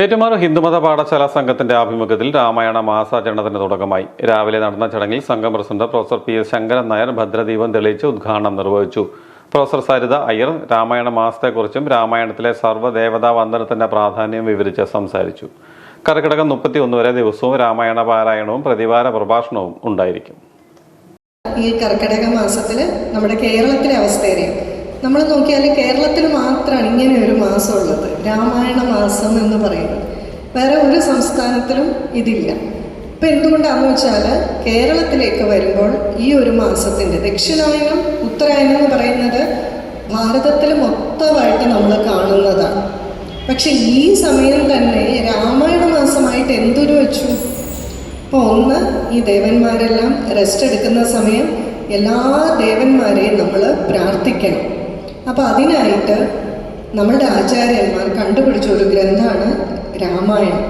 ഏറ്റുമാനൂർ ഹിന്ദുമത പാഠശാല സംഘത്തിന്റെ ആഭിമുഖ്യത്തിൽ രാമായണ മാസാചരണത്തിന് തുടക്കമായി. രാവിലെ നടന്ന ചടങ്ങിൽ സംഘം president professor P S Sankaran Nair ഭദ്രദീപം തെളിയിച്ച് ഉദ്ഘാടനം നിർവഹിച്ചു. പ്രൊഫസർ സരിത അയ്യർ രാമായണ മാസത്തെക്കുറിച്ചും രാമായണത്തിലെ സർവ്വദേവതാ വന്ദനത്തിന്റെ പ്രാധാന്യം വിവരിച്ച് സംസാരിച്ചു. കർക്കിടകം 31 വരെ ദിവസവും രാമായണ പാരായണവും പ്രതിവാര പ്രഭാഷണവും ഉണ്ടായിരിക്കും. ഈ കർക്കിടക മാസത്തിൽ നമ്മുടെ കേരളത്തിലെ അവസ്ഥയെ നമ്മൾ നോക്കിയാൽ കേരളത്തിൽ മാത്രമാണ് ഇങ്ങനെ ഒരു മാസം ഉള്ളത്, രാമായണ മാസം എന്ന് പറയുന്നത്. വേറെ ഒരു സംസ്ഥാനത്തിലും ഇതില്ല. ഇപ്പം എന്തുകൊണ്ടാണെന്ന് വെച്ചാൽ കേരളത്തിലേക്ക് വരുമ്പോൾ ഈ ഒരു മാസത്തിൻ്റെ ദക്ഷിണായനം ഉത്തരായനം എന്ന് പറയുന്നത് ഭാരതത്തിൽ മൊത്തമായിട്ട് നമ്മൾ കാണുന്നതാണ്. പക്ഷെ ഈ സമയം തന്നെ രാമായണ മാസമായിട്ട് എന്തൊരു വെച്ചു. അപ്പോൾ ഒന്ന്, ഈ ദേവന്മാരെല്ലാം റെസ്റ്റ് എടുക്കുന്ന സമയം എല്ലാ ദേവന്മാരെയും നമ്മൾ പ്രാർത്ഥിക്കണം. അപ്പോൾ അതിനായിട്ട് നമ്മളുടെ ആചാര്യന്മാർ കണ്ടുപിടിച്ച ഒരു ഗ്രന്ഥമാണ് രാമായണം.